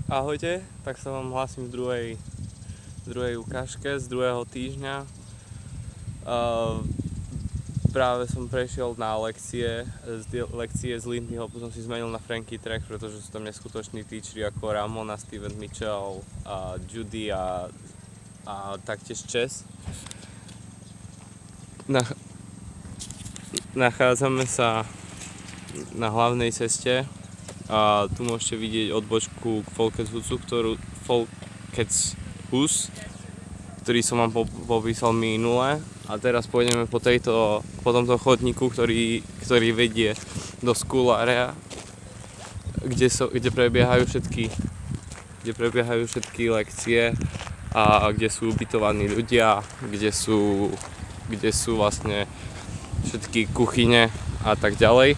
Ahojte, tak sa vám hlásim v druhej ukážke z druhého týždňa. Práve som prešiel na lekcie z Lindyho, potom si zmenil na Frankie Track, pretože sú tam neskutoční teacheri ako Ramona, Steven Mitchell, Judy a taktiež Chess. Nachádzame sa na hlavnej ceste. A tu môžete vidieť odbočku k Folketshus, ktorý som vám popísal minule. A teraz pôjdeme po tomto chodníku, ktorý vedie do school area, kde prebiehajú všetky lekcie a kde sú ubytovaní ľudia, kde sú vlastne všetky kuchyne a tak ďalej.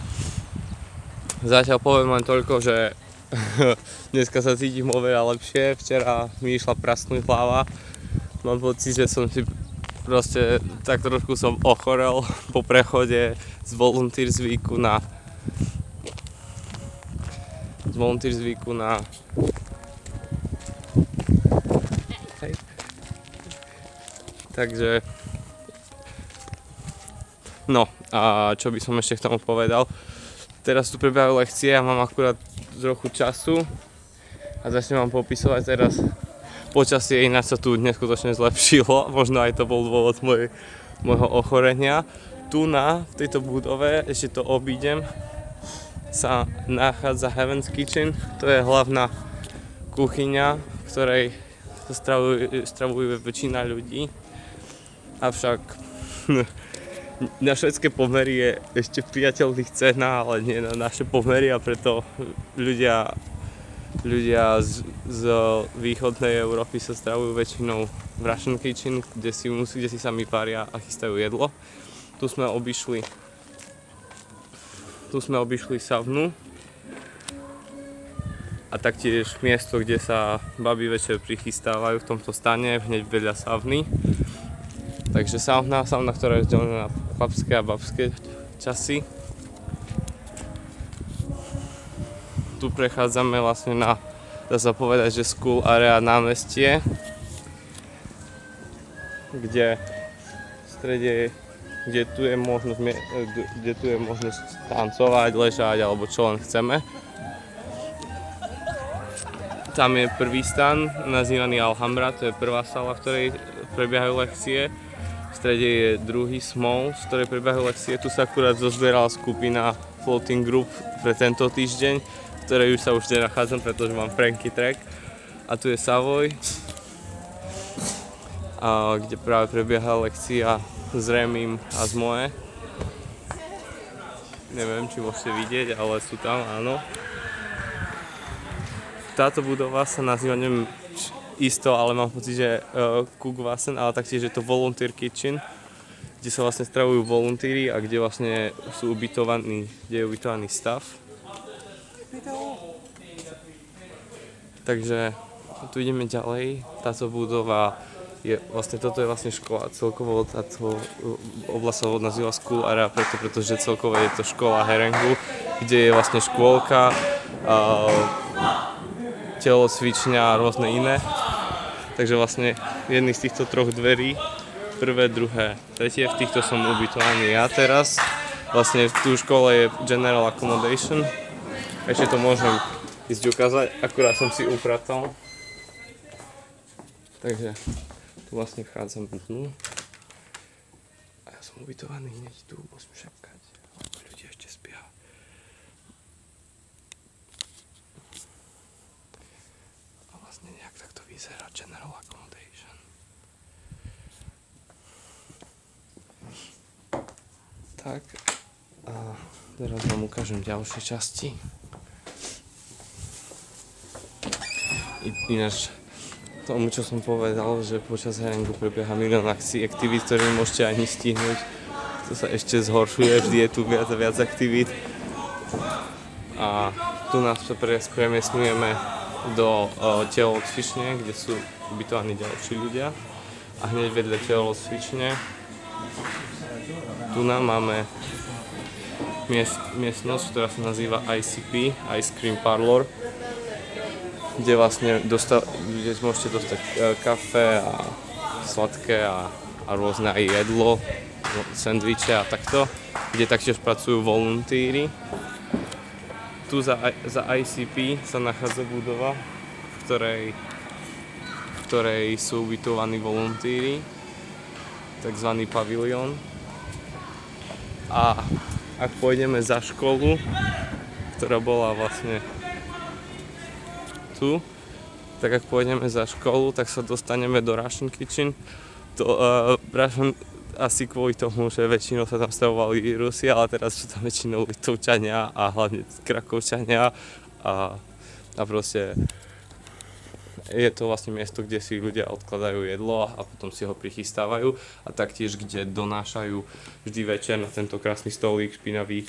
Zatiaľ poviem len toľko, že dneska sa cítim oveľa lepšie, včera mi išla prasnúť hlava. Mám pocit, že som si proste tak trošku som ochorel po prechode z Volunteers Weeku na Hej. Takže no a čo by som ešte k tomu povedal. Teraz tu prebiehajú lekcie a mám akurát trochu času a začnem vám popisovať teraz počasie, ináč sa tu neskutočne zlepšilo, možno aj to bol dôvod môjho ochorenia. Tu v tejto budove, ešte to obídem, sa nachádza Heaven's Kitchen, to je hlavná kuchyňa, v ktorej sa stravuje väčšina ľudí, avšak na švédske pomery je ešte v priateľných cenách, ale nie na naše pomery a preto ľudia z východnej Európy sa stravujú väčšinou v Russian Kitchen, kde si sami varia a chystajú jedlo. Tu sme obišli savnu a taktiež miesto, kde sa baby večer prichystávajú v tomto stane, hneď vedľa savny. Takže sauna, ktorá je rozdelená na chlapské a babské časy. Tu prechádzame vlastne dá sa povedať, že school area námestie, kde v strede, kde tu je možnosť tancovať, ležať alebo čo len chceme. Tam je prvý stan, nazývaný Alhambra, to je prvá sala, v ktorej prebiehajú lekcie. V strede je druhý small, z ktorej prebiehajú lekcie. Tu sa akurát zozbierala skupina Floating Group pre tento týždeň, v ktorej sa už nenachádzam, pretože mám Frankie Track. A tu je Savoy, kde práve prebieha lekcia s Remim a z Moe. Neviem, či môžete vidieť, ale sú tam, áno. Táto budova sa nazýva, neviem isto, ale mám pocit, že Kugvasen, ale taktiež je to Volunteer Kitchen, kde sa vlastne stravujú volunteeri a kde vlastne je ubytovaný stav. Takže tu ideme ďalej. Táto budova toto je vlastne škola. Celkovo táto oblasť sa nazýva School Area pretože celkovo je to škola Herengu, kde je vlastne škôlka, telocvičňa a rôzne iné. Takže vlastne jedný z týchto troch dverí, prvé, druhé, tretie, v týchto som ubytovaný ja teraz. Vlastne v tú škole je General Accommodation. Ešte to môžem ísť ukázať, akurát som si upratal. Takže tu vlastne vchádzam dnu. A ja som ubytovaný hneď tu, musím šepkať, ľudia ešte spia. A vlastne nejak takto vyzerá General Accommodation. Tak, a teraz vám ukážem ďalšie časti. Ináč tomu, čo som povedal, že počas Herengu prebieha milión aktivít, ktoré môžete ani stihnúť. To sa ešte zhoršuje, vždy je tu viac a viac aktivít. A tu nás premiestňujeme do telocvične, kde sú ubytovaní ďalší ľudia. A hneď vedľa telocvične tu máme miestnosť, ktorá sa nazýva ICP, Ice Cream Parlor. kde vlastne kde môžete dostať kafe a sladké a rôzne aj jedlo, sendviče a takto, kde taktiež pracujú voluntíri. Tu za ICP sa nachádza budova, v ktorej sú ubytovaní voluntíri, takzvaný pavilión. A ak pôjdeme za školu, ktorá bola vlastne tu, tak ak pôjdeme za školu, tak sa dostaneme do Russian Kitchen. Russian asi kvôli tomu, že väčšinou sa tam stavovali Rusi, ale teraz sú tam väčšinou Litovčania a hlavne Krakovčania a proste je to vlastne miesto, kde si ľudia odkladajú jedlo a potom si ho prichystávajú a taktiež, kde donášajú vždy večer na tento krásny stolík špinavý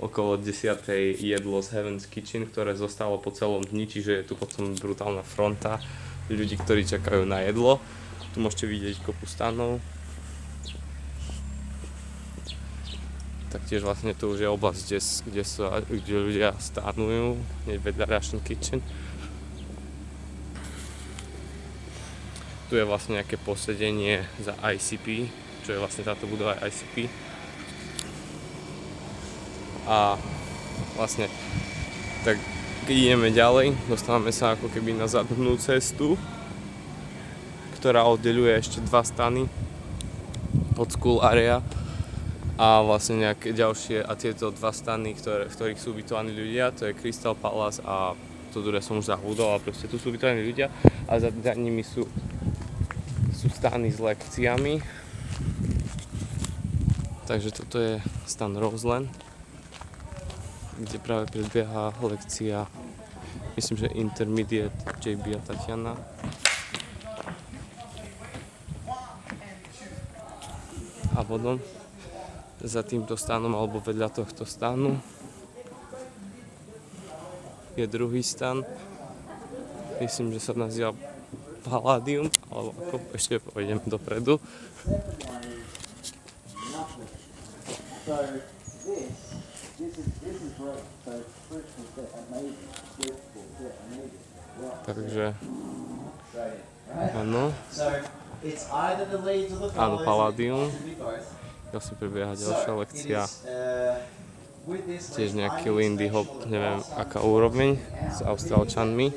okolo 10:00 jedlo z Heaven's Kitchen, ktoré zostalo po celom dni, čiže je tu potom brutálna fronta ľudí, ktorí čakajú na jedlo. Tu môžete vidieť kopu stanov. Taktiež vlastne tu už je oblasť, kde ľudia stánujú, hneď vedľa Russian Kitchen. Tu je vlastne nejaké posedenie za ICP, čo je vlastne táto budova ICP. A vlastne, tak keď ideme ďalej, dostávame sa ako keby na zadnú cestu, ktorá oddeľuje ešte 2 stany od School Area a vlastne nejaké ďalšie a tieto 2 stany, v ktorých sú ubytovaní ľudia, to je Crystal Palace a to druhé som už zabudol, ale proste tu sú ubytovaní ľudia a za nimi sú stany s lekciami. Takže toto je stan Roseland, kde práve prebieha lekcia, myslím, že Intermediate JB a Tatiana. A potom za týmto stanom alebo vedľa tohto stanu je druhý stan, myslím, že sa nazýva Palladium, alebo ako ešte pôjdem dopredu. Takže áno. Áno, Palladium. Vlastne prebieha ďalšia lekcia. Tiež nejaký Lindy Hop, neviem aká úroveň, s Austrálčanmi.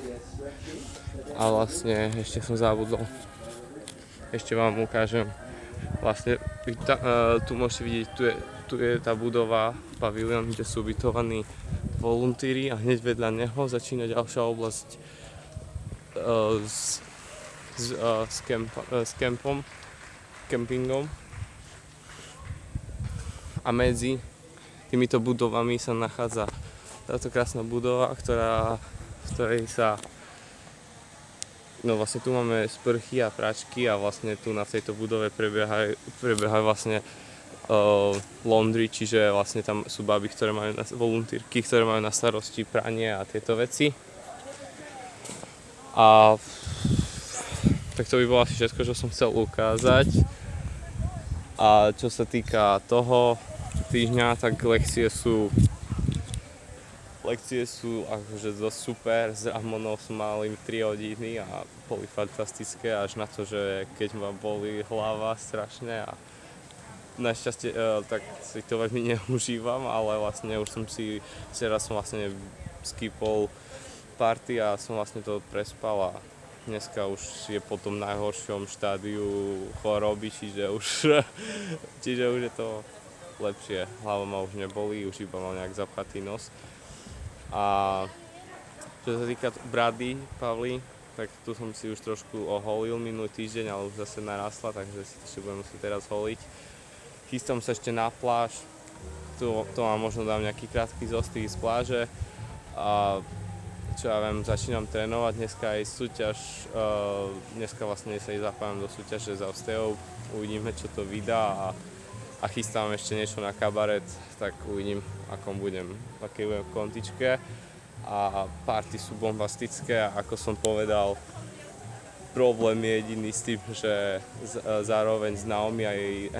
A vlastne ešte som zabudol. Ešte vám ukážem. Vlastne tu môžete vidieť, tu je tá budova, pavilión, kde sú ubytovaní voluntíri a hneď vedľa neho začína ďalšia oblasť s kempingom. A medzi týmito budovami sa nachádza táto krásna budova, v ktorej sa vlastne tu máme sprchy a pračky a vlastne tu v tejto budove prebiehajú vlastne laundry, čiže vlastne tam sú baby, volontírky, ktoré majú na starosti pranie a tieto veci. A tak to by bolo asi všetko, čo som chcel ukázať. A čo sa týka toho týždňa, tak lekcie sú akože dosť super. Z Ramonov som mal 3 hodiny a boli fantastické, až na to, že keď ma boli hlava strašne a našťastie tak si to veľmi neužívam, ale vlastne už teraz som vlastne skipol party a som vlastne to prespal a dneska už je po tom najhoršom štádiu choroby, čiže už je to lepšie. Hlava ma už nebolí, už iba mám nejak zapchatý nos. A čo sa týka brady Pavly, tak tu som si už trošku oholil minulý týždeň, ale už zase narastla, takže si to budem musieť teraz holiť. Chystám sa ešte na pláž, to vám možno dám nejaký krátky zostrih z pláže. A čo ja viem, začínam trénovať, dneska aj súťaž, dneska vlastne sa zapájam do súťaže za Ostejov, uvidíme čo to vydá a chystám ešte niečo na kabaret, tak uvidím aké budem v kontičke a party sú bombastické a ako som povedal, problém je jediný s tým, že zároveň s Naomi aj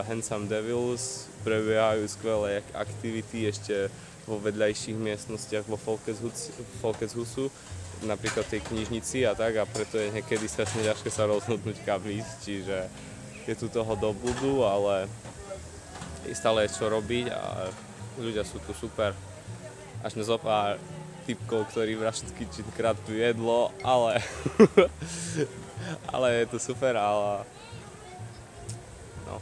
Handsome Devils prebiehajú skvelé aktivity ešte v vo vedľajších miestnostiach vo Folketshusu, napríklad tej knižnici a tak, a preto je niekedy strašne ťažké sa rozhodnúť kam ísť, čiže je tu toho do budu, ale stále je čo robiť a ľudia sú tu super. Až na zopár typkov, ktorí v Russian Kitchen kradnú jedlo, ale ale je to super, ale no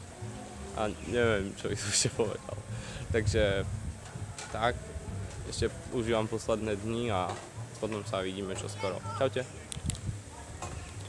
a neviem, čo by som ešte povedal. Takže tak, ešte užívam posledné dni a potom sa vidíme čoskoro. Čaute.